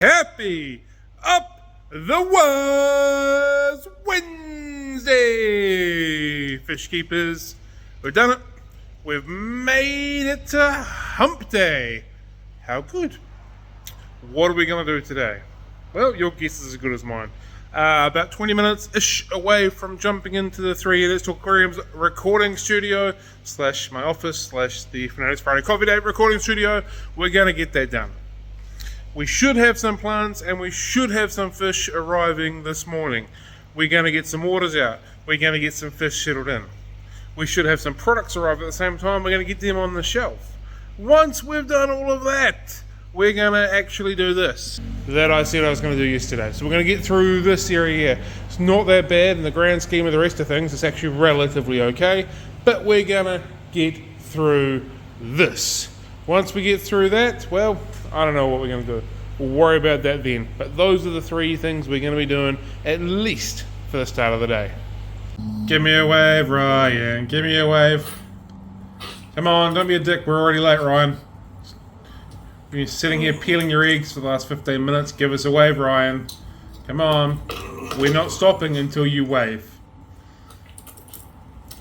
Happy Up the Was Wednesday, fish keepers. We've done it. We've made it to hump day. How good. What are we going to do today? Well, your guess is as good as mine. About 20 minutes-ish away from jumping into the 3 Let's Talk Aquariums recording studio / my office / the Fanatics Friday Coffee Date recording studio. We're going to get that done. We should have some plants and we should have some fish arriving this morning. We're going to get some orders out. We're going to get some fish settled in. We should have some products arrive at the same time. We're going to get them on the shelf. Once we've done all of that, we're going to actually do this that I said I was going to do yesterday. So we're going to get through this area here. It's not that bad in the grand scheme of the rest of things. It's actually relatively okay. But we're going to get through this. Once we get through that, well, I don't know what we're going to do. We'll worry about that then. But those are the 3 things we're going to be doing, at least for the start of the day. Give me a wave, Ryan. Give me a wave. Come on, don't be a dick. We're already late, Ryan. You've been sitting here peeling your eggs for the last 15 minutes. Give us a wave, Ryan. Come on. We're not stopping until you wave.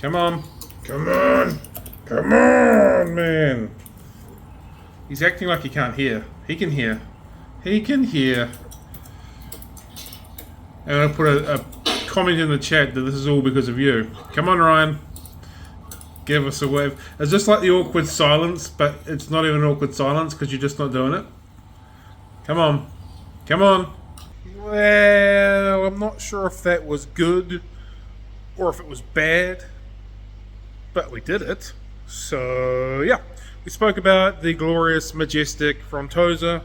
Come on. Come on. Come on, man. He's acting like he can't hear. He can hear. He can hear. And I'll put a comment in the chat that this is all because of you. Come on, Ryan. Give us a wave. It's just like the awkward silence, but it's not even an awkward silence because you're just not doing it. Come on. Come on. Well, I'm not sure if that was good or if it was bad, but we did it. So, yeah. We spoke about the glorious, majestic Frontosa.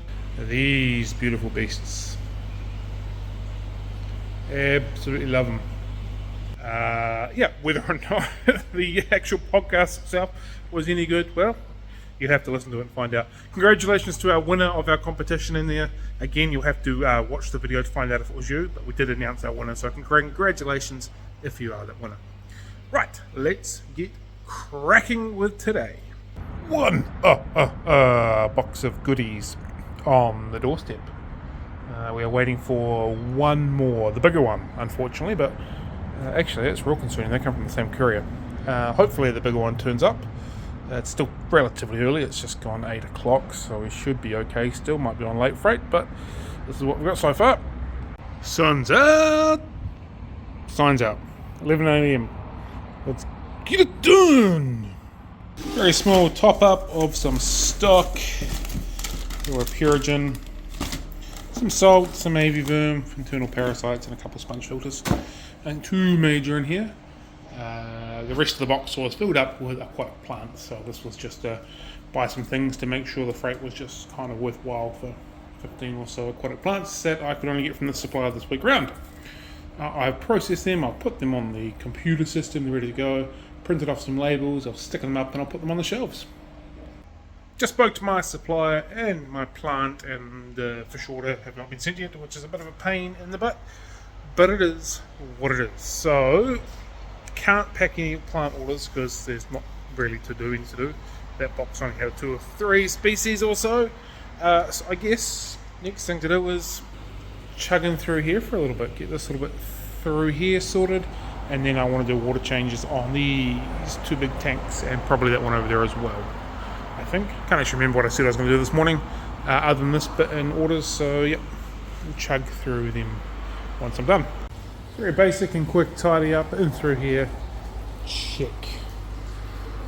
These beautiful beasts. Absolutely love them. Yeah, whether or not the actual podcast itself was any good, well, you'd have to listen to it and find out. Congratulations to our winner of our competition in there. Again, you'll have to watch the video to find out if it was you, but we did announce our winner, so congratulations if you are that winner. Right, let's get cracking with today. One box of goodies on the doorstep. We are waiting for one more, the bigger one, unfortunately, but actually it's real concerning. They come from the same courier. Hopefully the bigger one turns up. It's still relatively early. It's just gone 8 o'clock, so we should be okay. Still might be on late freight, but this is what we've got so far. Sun's out. Signs out. 11 a.m. Let's get it done. Very small top up of some stock or Purigen, some salt, some aviverm, internal parasites, and a couple of sponge filters. And 2 major in here. The rest of the box was filled up with aquatic plants, so this was just to buy some things to make sure the freight was just kind of worthwhile for 15 or so aquatic plants that I could only get from the supplier this week round. I've processed them, I've put them on the computer system, they're ready to go. Printed off some labels, I'll stick them up and I'll put them on the shelves. Just spoke to my supplier and my plant and fish order have not been sent yet, which is a bit of a pain in the butt, but it is what it is. So, can't pack any plant orders because there's not really anything to do. That box only had 2 or 3 species or so. So I guess next thing to do is chugging through here for a little bit, get this little bit through here sorted. And then I want to do water changes on these 2 big tanks and probably that one over there as well, I think. Can't actually remember what I said I was going to do this morning other than this bit in orders, so yep, we'll chug through them once I'm done. Very basic and quick tidy up in through here. Check.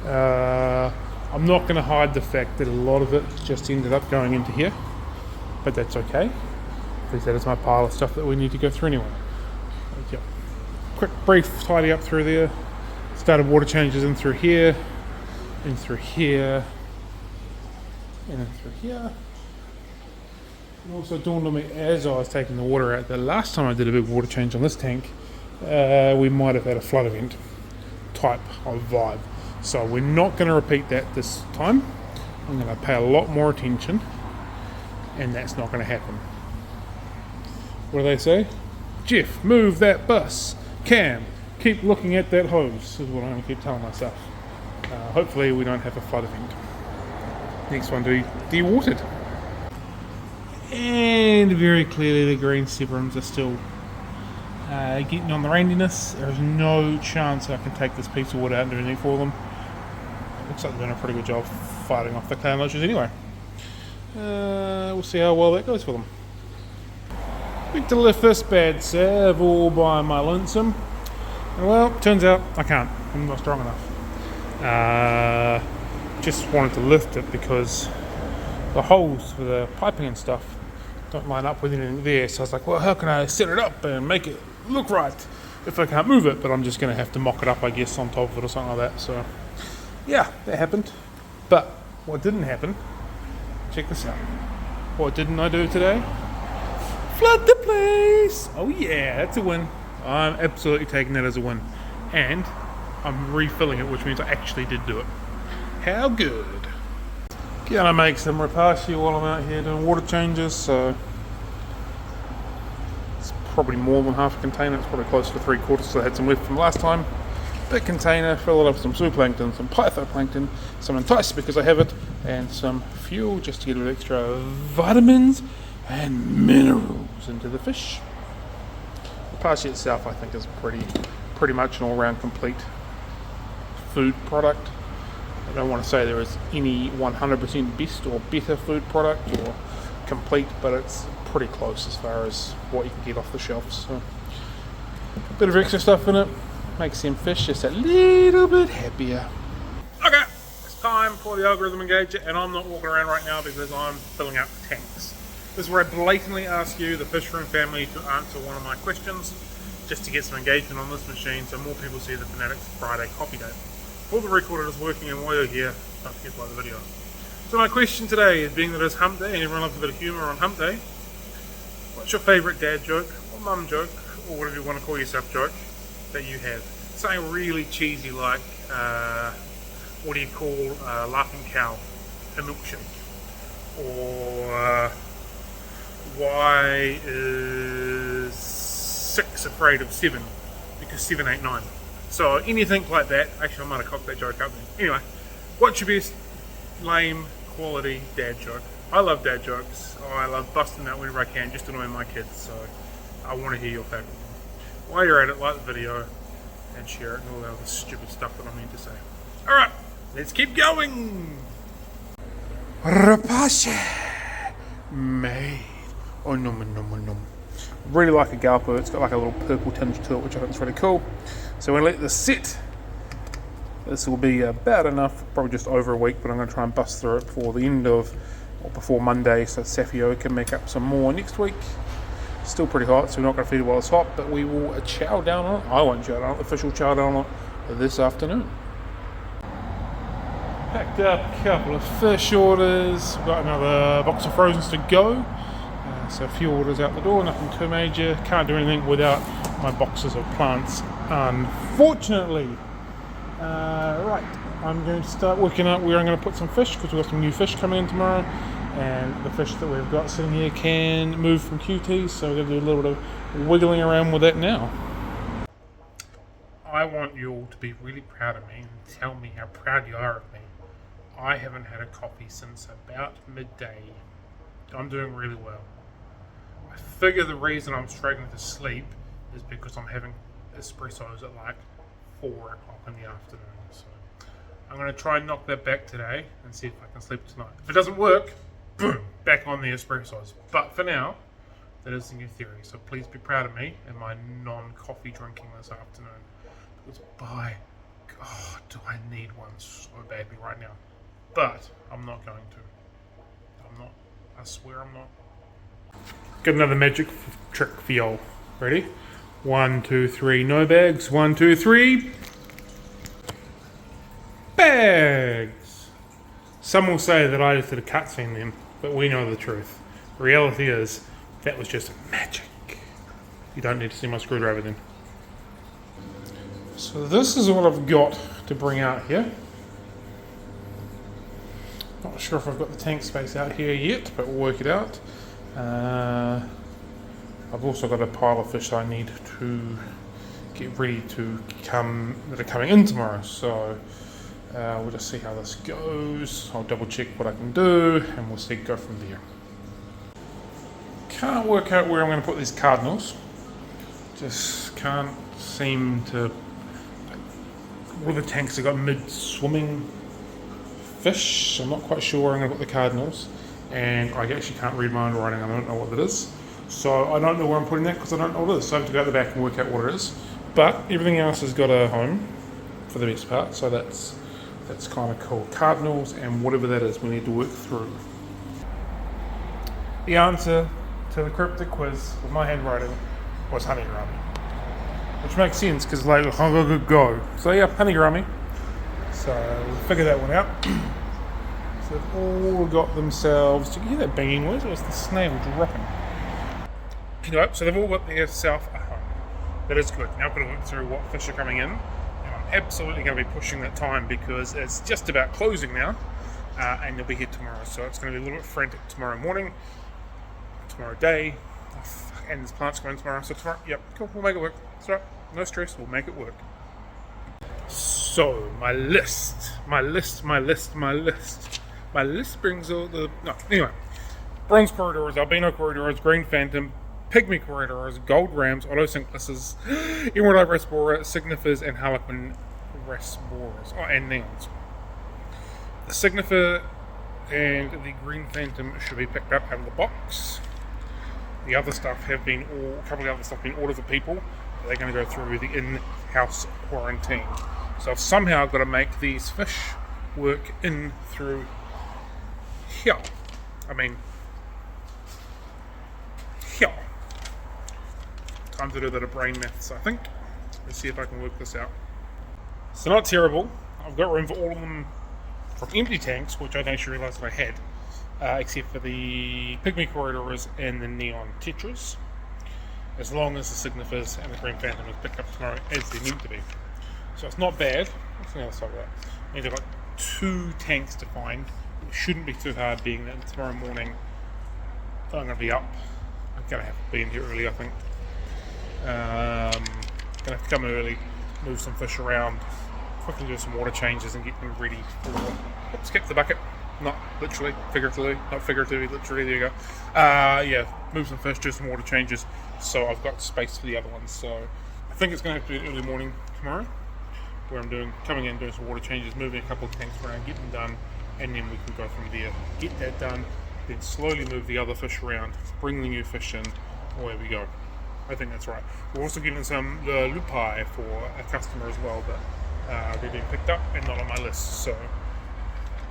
I'm not going to hide the fact that a lot of it just ended up going into here, but that's okay because that is my pile of stuff that we need to go through anyway. But, yep. Quick brief tidy up through there. Started water changes in through here, in through here, and in through here. It also dawned on me as I was taking the water out that last time I did a big water change on this tank, we might have had a flood event type of vibe. So we're not going to repeat that this time. I'm going to pay a lot more attention, and that's not going to happen. What do they say? Jeff, move that bus. Cam, keep looking at that hose, is what I'm going to keep telling myself. Hopefully we don't have a flood event. Next one to be dewatered. And very clearly the green sebrums are still getting on the randiness. There's no chance I can take this piece of wood out and do anything for them. Looks like they're doing a pretty good job fighting off the clown loaches anyway. We'll see how well that goes for them. Went to lift this bad salve all by my lonesome. And well, turns out I can't. I'm not strong enough. Just wanted to lift it because the holes for the piping and stuff don't line up with anything there. So I was like, well, how can I set it up and make it look right if I can't move it? But I'm just going to have to mock it up, I guess, on top of it or something like that. So yeah, that happened. But what didn't happen, check this out. What didn't I do today? Flood the place! Oh yeah, that's a win. I'm absolutely taking that as a win. And I'm refilling it, which means I actually did do it. How good. Gonna make some rapashi while I'm out here doing water changes, so it's probably more than half a container. It's probably close to 3/4, so I had some left from last time. Big container, fill it up with some zooplankton, some phytoplankton, some entice because I have it, and some fuel just to get a bit extra vitamins and minerals into the fish. The Rapashi itself I think is pretty much an all-round complete food product. I don't want to say there is any 100% best or better food product or complete, but it's pretty close as far as what you can get off the shelves. So, a bit of extra stuff in it makes them fish just a little bit happier. Okay, it's time for the algorithm engager, and I'm not walking around right now because I'm filling up tanks. This is where I blatantly ask you, the Fish Room family, to answer one of my questions, just to get some engagement on this machine so more people see the Fanatics Friday copy date. All the recorder is working, and while you're here, don't forget to like the video. So my question today is, being that it's hump day and everyone loves a bit of humour on hump day, what's your favourite dad joke, or mum joke, or whatever you want to call yourself joke, that you have? Something really cheesy like, what do you call a laughing cow? A milkshake. Or, why is 6 afraid of 7? Because 7 ain't 9. So anything like that. Actually, I might have cocked that joke up then. Anyway, what's your best lame quality dad joke? I love dad jokes. I love busting out whenever I can, just annoying my kids. So I want to hear your favourite one. While you're at it, like the video and share it and all that other stupid stuff that I mean to say. Alright, let's keep going! Rapashi made. Oh no. Really like a galpo. It's got like a little purple tinge to it, which I think is really cool. So we're going to let this sit. This will be about enough, probably just over a week, but I'm going to try and bust through it before the end of, or before Monday, so Safio can make up some more next week. Still pretty hot, so we're not going to feed it while it's hot, but we will chow down on it. I won't chow down on it, the fish will chow down on it this afternoon. Packed up a couple of fish orders, got another box of frozens to go. So a few orders out the door, nothing too major. Can't do anything without my boxes of plants, unfortunately. Right, I'm going to start working out where I'm going to put some fish, because we've got some new fish coming in tomorrow, and the fish that we've got sitting here can move from QTs, so we're going to do a little bit of wiggling around with that now. I want you all to be really proud of me and tell me how proud you are of me. I haven't had a coffee since about midday. I'm doing really well. I figure the reason I'm struggling to sleep is because I'm having espressos at like 4 o'clock in the afternoon. So I'm going to try and knock that back today and see if I can sleep tonight. If it doesn't work, boom, back on the espressos. But for now, that is the new theory. So please be proud of me and my non-coffee drinking this afternoon. Because by God, do I need one so badly right now. But I'm not going to. I'm not. I swear I'm not. Got another magic trick for y'all. Ready? 1, 2, 3, no bags. 1, 2, 3. Bags! Some will say that I just did a cutscene then, but we know the truth. The reality is, that was just magic. You don't need to see my screwdriver then. So this is what I've got to bring out here. Not sure if I've got the tank space out here yet, but we'll work it out. I've also got a pile of fish I need to get ready to come, that are coming in tomorrow. So we'll just see how this goes. I'll double check what I can do and we'll see, go from there. Can't work out where I'm going to put these cardinals. Just can't seem to. All the tanks have got mid-swimming fish. I'm not quite sure where I'm going to put the cardinals, and I actually can't read my own writing. I don't know what that is, so I don't know where I'm putting that because I don't know what it is. So I have to go out the back and work out what it is. But everything else has got a home for the best part, so that's kind of cool. Cardinals and whatever that is, we need to work through. The answer to the cryptic quiz with my handwriting was honeygrami, which makes sense because like go. So yeah, honeygrami. So we'll figure that one out. So they've all got themselves. Did you hear that banging noise? Or was the snail dropping? Anyway, so they've all got themselves a home. That is good. Now I've got to work through what fish are coming in. And I'm absolutely going to be pushing that time because it's just about closing now, and they'll be here tomorrow. So it's going to be a little bit frantic tomorrow morning, tomorrow day, and there's plants coming tomorrow. So tomorrow, yep, cool. We'll make it work. That's right. No stress. We'll make it work. So my list brings all the anyway. Bronze corridors, albino corridors, green phantom, pygmy corridors, gold rams, autosyncluses, emerald eye raspora, signifers, and harlequin rasboras. Oh, and neons. The signifer and the green phantom should be picked up out of the box. The other stuff a couple of other stuff been ordered for people. They're going to go through the in-house quarantine. So I've somehow got to make these fish work in through here. Here. Time to do a bit of brain maths, I think. Let's see if I can work this out. So not terrible. I've got room for all of them from empty tanks, which I don't actually realise I had, except for the pygmy corridors and the neon tetras, as long as the signifers and the green phantom is picked up tomorrow as they need to be. So it's not bad. What's the other side of that? I need to have 2 tanks to find. It shouldn't be too hard, being that tomorrow morning I'm going to be up. I'm going to have to be in here early, I think. Going to have to come early, move some fish around, quickly do some water changes and get them ready for... Skip the bucket. Not literally, figuratively. Not figuratively, literally, there you go. Yeah, move some fish, do some water changes, so I've got space for the other ones. So I think it's going to have to be early morning tomorrow, where I'm coming in, doing some water changes, moving a couple of tanks around, get them done, and then we can go from there. Get that done, then slowly move the other fish around, bring the new fish in, away we go. I think that's right. We're also getting some lupai for a customer as well, but they're being picked up and not on my list. So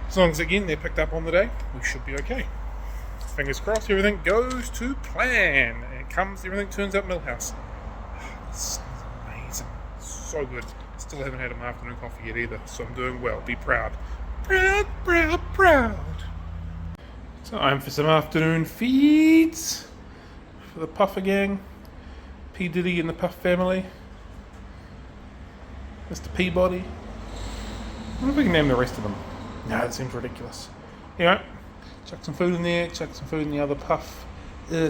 as long as, again, they're picked up on the day, we should be okay. Fingers crossed, everything goes to plan. And everything turns up Millhouse. This is amazing. So good. Still haven't had my afternoon coffee yet either, so I'm doing well. Be proud. Proud, proud, proud. Time for some afternoon feeds for the Puffer gang. P. Diddy and the Puff family. Mr. Peabody. I wonder if we can name the rest of them. No, that seems ridiculous. Anyway, chuck some food in there, chuck some food in the other Puff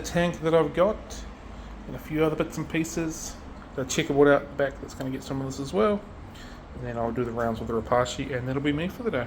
tank that I've got, and a few other bits and pieces. The checkerboard out the back that's going to get some of this as well. And then I'll do the rounds with the Rapashi, and that'll be me for the day.